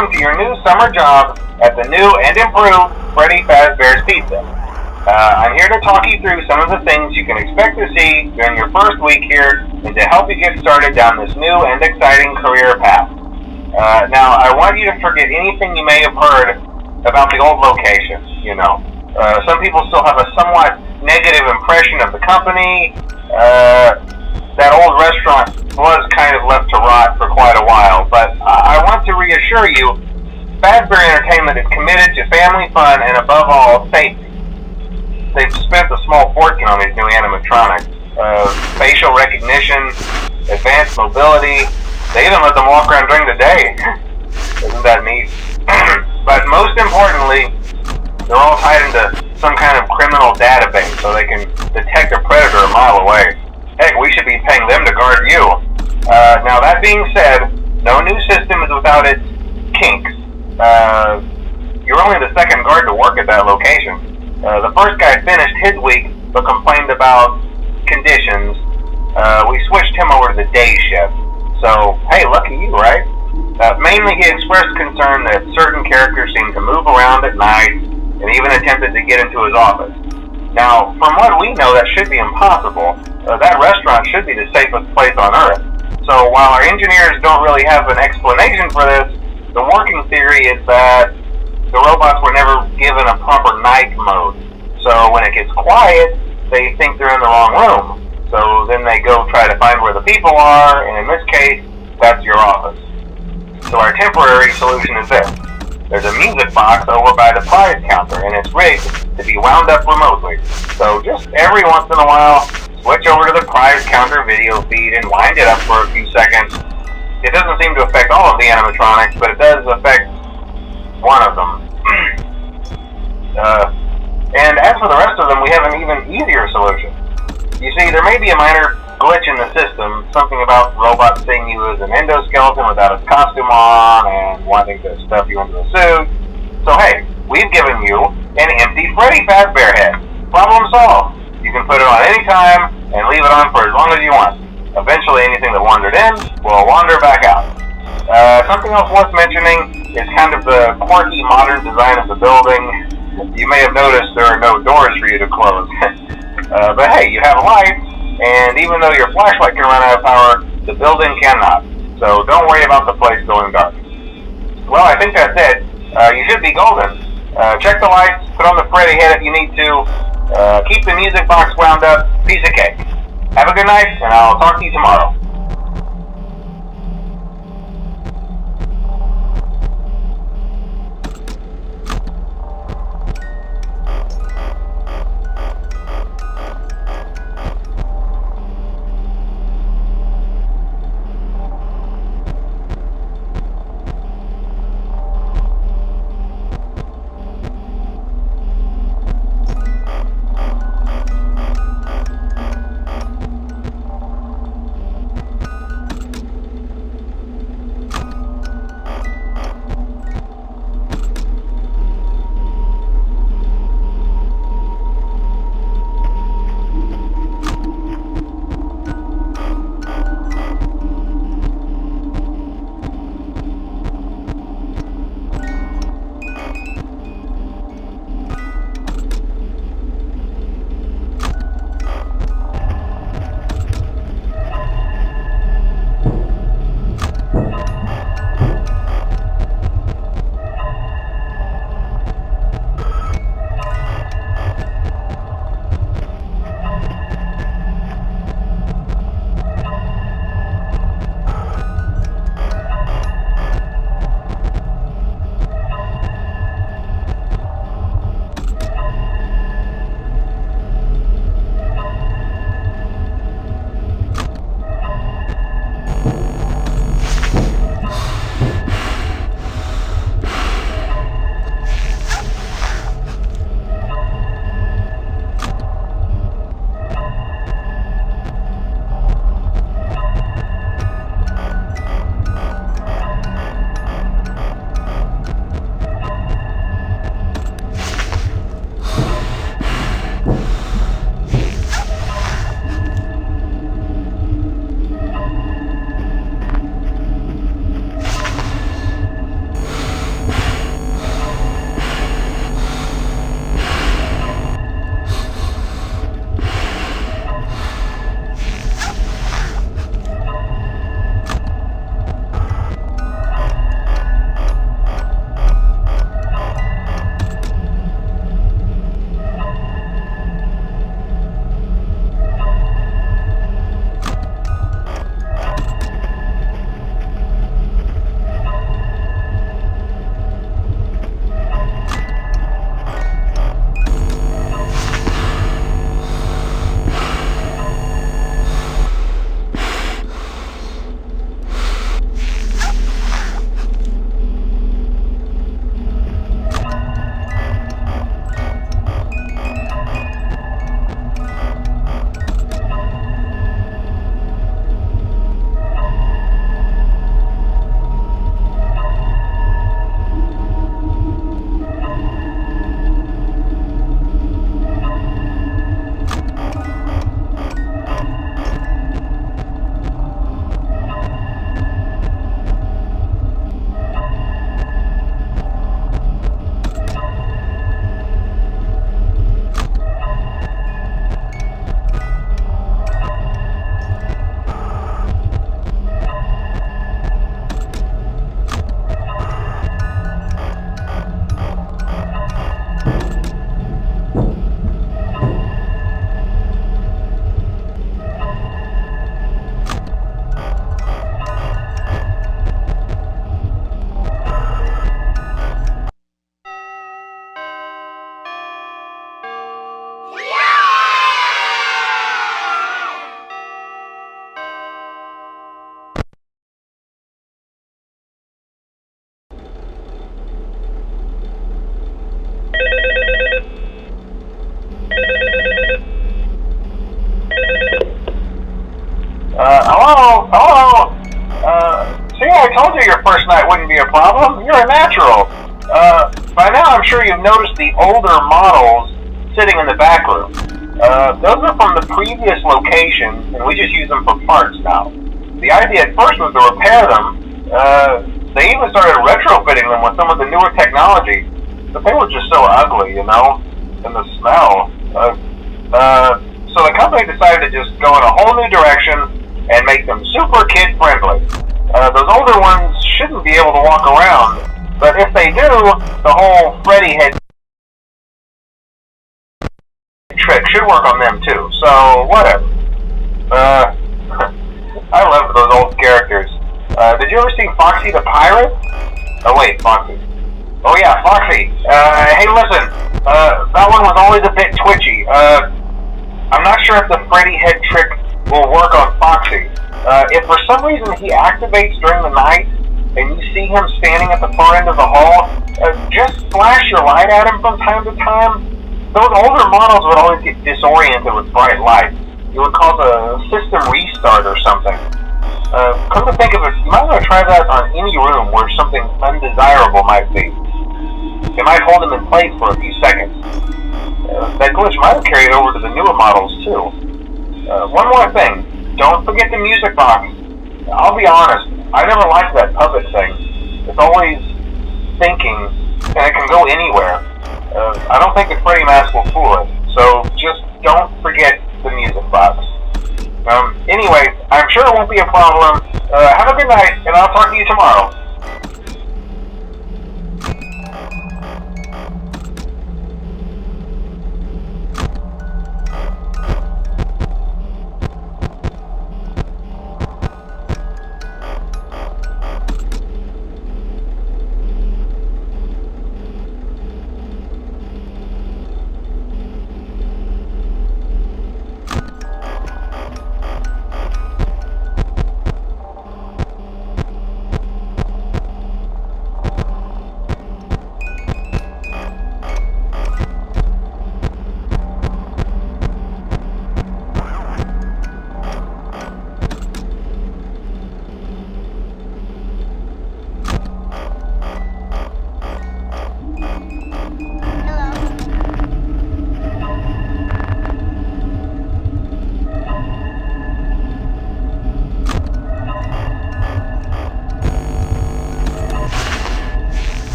welcome to your new summer job at the new and improved Freddy Fazbear's Pizza. I'm here to talk you through some of the things you can expect to see during your first week here and to help you get started down this new and exciting career path. Now, I want you to forget anything you may have heard about the old location, you know. Some people still have a somewhat negative impression of the company. That old restaurant was kind of left to rot for quite a while, but I want to reassure you, Fazbear Entertainment is committed to family fun and above all, safety. They've spent a small fortune on these new animatronics. Facial recognition, advanced mobility, they even let them walk around during the day. Isn't that neat? But most importantly, they're all tied into some kind of criminal database so they can detect a predator a mile away. Heck, we should be paying them to guard you. Now that being said, no new system is without its kinks. You're only the second guard to work at that location. The first guy finished his week but complained about conditions. We switched him over to the day shift. So, hey, lucky you, right? Mainly he expressed concern that certain characters seemed to move around at night and even attempted to get into his office. Now, from what we know, that should be impossible. That restaurant should be the safest place on Earth. So while our engineers don't really have an explanation for this, the working theory is that the robots were never given a proper night mode. So when it gets quiet, they think they're in the wrong room. So then they go try to find where the people are, and in this case, that's your office. So our temporary solution is this. There's a music box over by the prize counter, and it's rigged to be wound up remotely. So just every once in a while, switch over to the prize counter video feed and wind it up for a few seconds. It doesn't seem to affect all of the animatronics, but it does affect one of them. And as for the rest of them, we have an even easier solution. You see, there may be a minor glitch in the system, something about robots seeing you as an endoskeleton without a costume on and wanting to stuff you into a suit. So hey, we've given you an empty Freddy Fazbear head. Problem solved. You can put it on any time and leave it on for as long as you want. Eventually anything that wandered in will wander back out. Something else worth mentioning is kind of the quirky modern design of the building. You may have noticed there are no doors for you to close. But hey, you have lights, and even though your flashlight can run out of power, the building cannot. So don't worry about the place going dark. Well, I think that's it. You should be golden. Check the lights, put on the Freddy head if you need to. Keep the music box wound up. Piece of cake. Have a good night, and I'll talk to you tomorrow. your first night wouldn't be a problem. You're a natural. By now, I'm sure you've noticed the older models sitting in the back room. Those are from the previous location, and we just use them for parts now. The idea at first was to repair them. They even started retrofitting them with some of the newer technology, but they were just so ugly, you know, and the smell. So the company decided to just go in a whole new direction and make them super kid-friendly. Those older ones shouldn't be able to walk around, but if they do, the whole Freddy head trick should work on them too, so whatever. I love those old characters. Did you ever see Foxy the Pirate? Oh wait, Foxy. Oh yeah, Foxy. Hey listen, that one was always a bit twitchy. I'm not sure if the Freddy head trick will work on Foxy. If for some reason he activates during the night, and you see him standing at the far end of the hall, just flash your light at him from time to time. Those older models would always get disoriented with bright light. It would cause a system restart or something. Come to think of it, you might want to try that on any room where something undesirable might be. It might hold him in place for a few seconds. That glitch might have carried over to the newer models too. One more thing, don't forget the music box. I'll be honest, I never liked that puppet thing. It's always thinking, and it can go anywhere. I don't think the Freddy mask will fool it, so just don't forget the music box. Anyway, I'm sure it won't be a problem. Have a good night, and I'll talk to you tomorrow.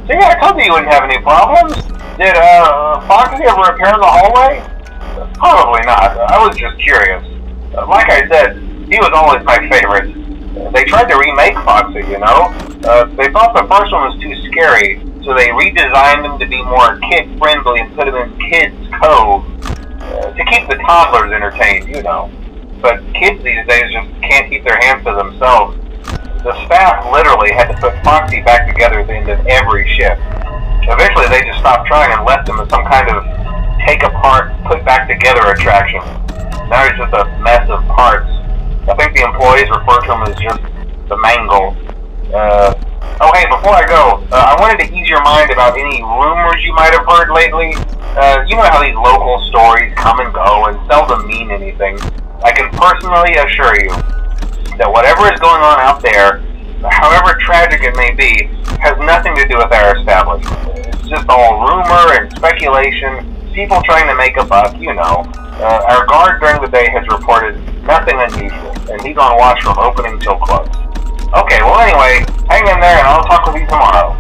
See, I told you wouldn't have any problems. Did, Foxy ever appear in the hallway? Probably not. I was just curious. Like I said, he was always my favorite. They tried to remake Foxy, you know? They thought the first one was too scary, so they redesigned him to be more kid-friendly and put him in Kids Cove to keep the toddlers entertained, you know. But kids these days just can't keep their hands to themselves. The staff literally had to put Foxy back together at the end of every shift. Eventually they just stopped trying and left him as some kind of take-apart, put-back-together attraction. Now he's just a mess of parts. I think the employees refer to him as just the mangle. Oh hey, before I go, I wanted to ease your mind about any rumors you might have heard lately. You know how these local stories come and go and seldom mean anything. I can personally assure you that whatever is going on out there, however tragic it may be, has nothing to do with our establishment. It's just all rumor and speculation, people trying to make a buck, you know. Our guard during the day has reported nothing unusual, and he's on watch from opening till close. Okay, well anyway, hang in there and I'll talk with you tomorrow.